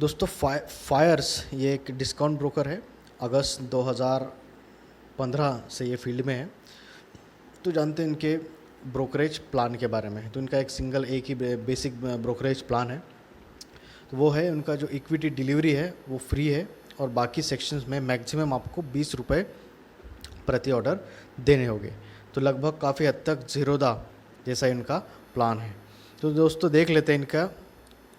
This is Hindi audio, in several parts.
दोस्तों फायर्स ये एक डिस्काउंट ब्रोकर है। अगस्त 2015 से ये फील्ड में है। तो जानते हैं इनके ब्रोकरेज प्लान के बारे में। तो इनका एक ही बेसिक ब्रोकरेज प्लान है। तो वो है उनका जो इक्विटी डिलीवरी है वो फ्री है, और बाकी सेक्शंस में मैक्सिमम आपको 20 रुपये प्रति ऑर्डर देने होंगे। तो लगभग काफ़ी हद तक ज़ीरोदा जैसा इनका प्लान है। तो दोस्तों देख लेते हैं इनका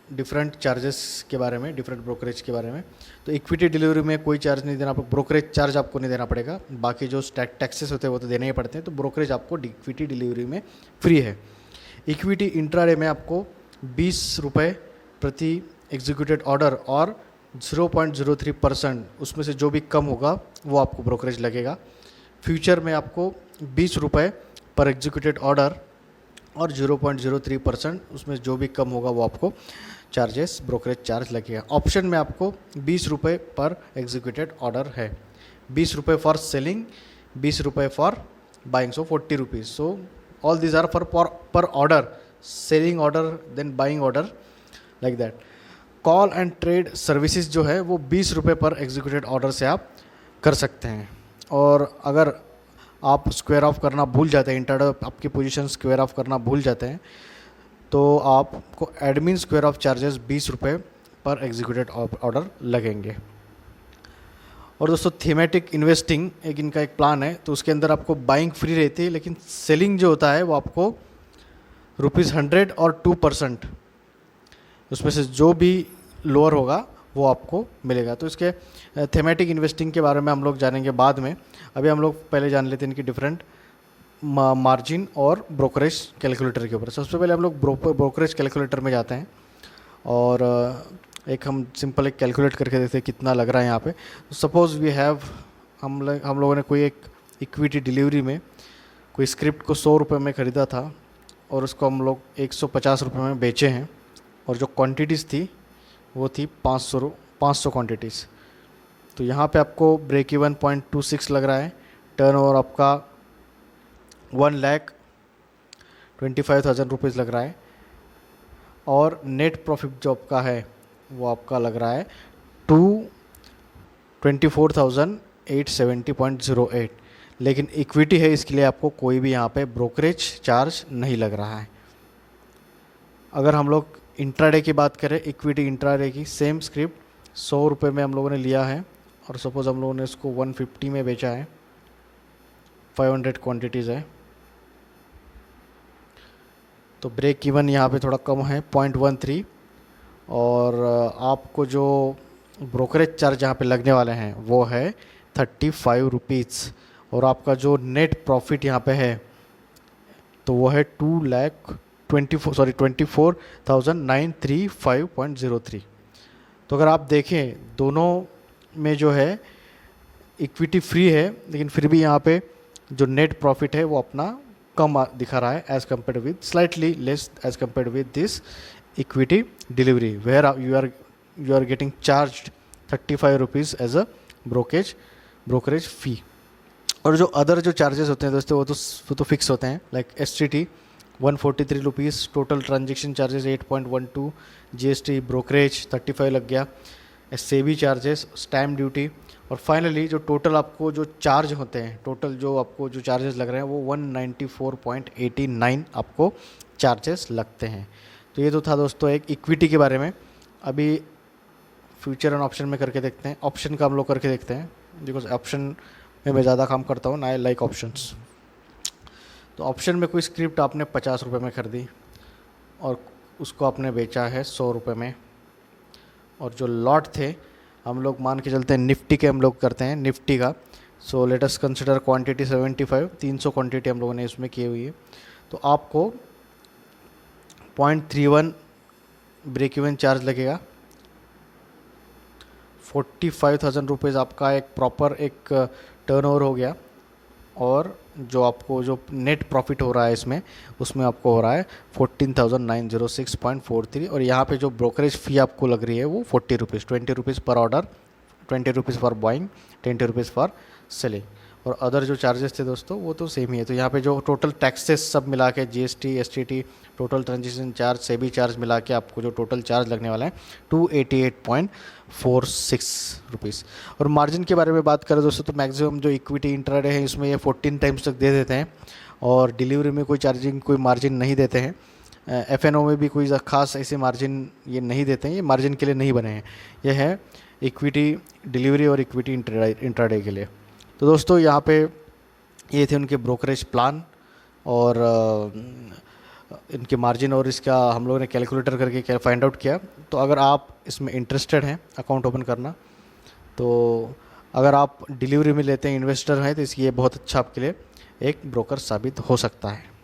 डिफरेंट चार्जेस के बारे में, डिफरेंट ब्रोकरेज के बारे में। तो इक्विटी डिलीवरी में कोई चार्ज नहीं देना, ब्रोकरेज चार्ज आपको नहीं देना पड़ेगा। बाकी जो टैक्सेस होते हैं वो तो देने ही पड़ते हैं। तो ब्रोकरेज आपको इक्विटी डिलीवरी में फ्री है। इक्विटी इंट्राडे में आपको 20 रुपये प्रति एग्जीक्यूटेड ऑर्डर और 0.03% उसमें से जो भी कम होगा वो आपको ब्रोकरेज लगेगा। फ्यूचर में आपको 20 रुपये पर एग्जीक्यूटेड ऑर्डर और 0.03% उसमें जो भी कम होगा वो आपको चार्जेस ब्रोकरेज चार्ज लगेगा। ऑप्शन में आपको 20 रुपये पर एग्जीक्यूटेड ऑर्डर है, 20 रुपये फॉर सेलिंग, 20 रुपये for buying, so 40 rupees. So all these are for per order, selling order then buying order, like that. Call and trade services जो है वो 20 रुपये पर एग्जीक्यूटेड ऑर्डर से आप कर सकते हैं। और अगर आप स्क्वायर ऑफ करना भूल जाते हैं, इंट्राडे आपकी पोजीशन स्क्वायर ऑफ करना भूल जाते हैं, तो आपको एडमिन स्क्वायर ऑफ चार्जेस 20 रुपये पर एग्जीक्यूटेड ऑर्डर लगेंगे। और दोस्तों थीमेटिक इन्वेस्टिंग एक इनका एक प्लान है। तो उसके अंदर आपको बाइंग फ्री रहती है, लेकिन सेलिंग जो होता है वो आपको ₹100 और 2% उसमें से जो भी लोअर होगा वो आपको मिलेगा। तो इसके थीमेटिक इन्वेस्टिंग के बारे में हम लोग जानेंगे बाद में। अभी हम लोग पहले जान लेते हैं इनकी डिफरेंट मार्जिन और ब्रोकरेज कैलकुलेटर के ऊपर। सबसे पहले हम लोग ब्रोकरेज कैलकुलेटर में जाते हैं और एक हम सिंपल एक कैलकुलेट करके देखते हैं कितना लग रहा है यहाँ पे। सपोज़ वी हैव हम लोगों ने कोई एक इक्विटी डिलीवरी में कोई स्क्रिप्ट को 100 रुपये में ख़रीदा था और उसको हम लोग 150 रुपये में बेचे हैं, और जो क्वांटिटीज़ थी वो थी 500 क्वांटिटीज़। तो यहाँ पे आपको ब्रेक इवन 0.26 लग रहा है। टर्नओवर आपका 1,25,000 रुपीज़ लग रहा है, और नेट प्रॉफिट जो आपका है वो आपका लग रहा है 24,870.08। लेकिन इक्विटी है, इसके लिए आपको कोई भी यहाँ पे ब्रोकरेज चार्ज नहीं लग रहा है। अगर हम लोग इंट्राडे की बात करें, इक्विटी इंट्राडे की सेम स्क्रिप्ट 100 रुपये में हम लोगों ने लिया है, और सपोज़ हम लोगों ने इसको 150 में बेचा है, 500 क्वांटिटीज़ है, तो ब्रेक इवन यहाँ पे थोड़ा कम है 0.13। और आपको जो ब्रोकरेज चार्ज यहाँ पे लगने वाले हैं वो है 35 रुपीज़। और आपका जो नेट प्रॉफिट यहाँ पे है तो वो है 24,935.03। तो अगर आप देखें दोनों में जो है इक्विटी फ्री है, लेकिन फिर भी यहाँ पे जो नेट प्रॉफिट है वो अपना कम दिखा रहा है as compared with, slightly less as compared with this equity delivery, where you are getting charged 35 rupees as a brokerage fee. और जो अदर जो चार्जेस होते हैं दोस्तों वो तो फिक्स होते हैं, like STT 143 rupees, total transaction charges 8.12, GST brokerage 35 लग गया, SEBI चार्जेस, स्टैम्प ड्यूटी, और फाइनली जो टोटल आपको जो चार्ज होते हैं, टोटल जो आपको जो चार्जेस लग रहे हैं वो 194.89 आपको चार्जेस लगते हैं। तो ये तो था दोस्तों एक इक्विटी के बारे में। अभी फ्यूचर एंड ऑप्शन में करके देखते हैं। ऑप्शन का हम लोग करके देखते हैं, बिकॉज ऑप्शन में मैं ज़्यादा काम करता हूँ, आई लाइक ऑप्शंस। तो ऑप्शन में कोई स्क्रिप्ट आपने 50 रुपये में खरीदी और उसको आपने बेचा है 100 रुपये में, और जो लॉट थे हम लोग मान के चलते हैं निफ्टी के, हम लोग करते हैं निफ्टी का। So let us consider quantity 75, 300 quantity हम लोगों ने इसमें की हुई है। तो आपको 0.31 ब्रेक इवन चार्ज लगेगा, 45,000 रुपीज़ आपका एक प्रॉपर एक टर्नओवर हो गया, और जो आपको जो नेट प्रॉफिट हो रहा है इसमें उसमें आपको हो रहा है 14,906.43। और यहाँ पे जो ब्रोकरेज फ़ी आपको लग रही है वो 40 रुपीज़, 20 रुपीज़ पर order, 20 rupees for buying, 20 rupees for selling. और अदर जो चार्जेस थे दोस्तों वो तो सेम ही है। तो यहाँ पे जो टोटल टैक्सेस सब मिला के GST, STT, total transaction charge, SEBI charge मिला के आपको जो टोटल चार्ज लगने वाला है 288.46 रुपीज़। और मार्जिन के बारे में बात करें दोस्तों तो मैक्सिमम जो इक्विटी इंट्राडे है इसमें ये 14 टाइम्स तक दे देते हैं, और डिलीवरी में कोई मार्जिन नहीं देते हैं। एफएनओ में भी कोई ख़ास ऐसे मार्जिन ये नहीं देते हैं, ये मार्जिन के लिए नहीं बने हैं, ये है इक्विटी डिलीवरी और इक्विटी इंट्राडे के लिए। तो दोस्तों यहाँ पे ये थे उनके ब्रोकरेज प्लान और इनके मार्जिन, और इसका हम लोगों ने कैलकुलेटर करके फाइंड आउट किया। तो अगर आप इसमें इंटरेस्टेड हैं अकाउंट ओपन करना, तो अगर आप डिलीवरी में लेते हैं, इन्वेस्टर हैं, तो ये बहुत अच्छा आपके लिए एक ब्रोकर साबित हो सकता है।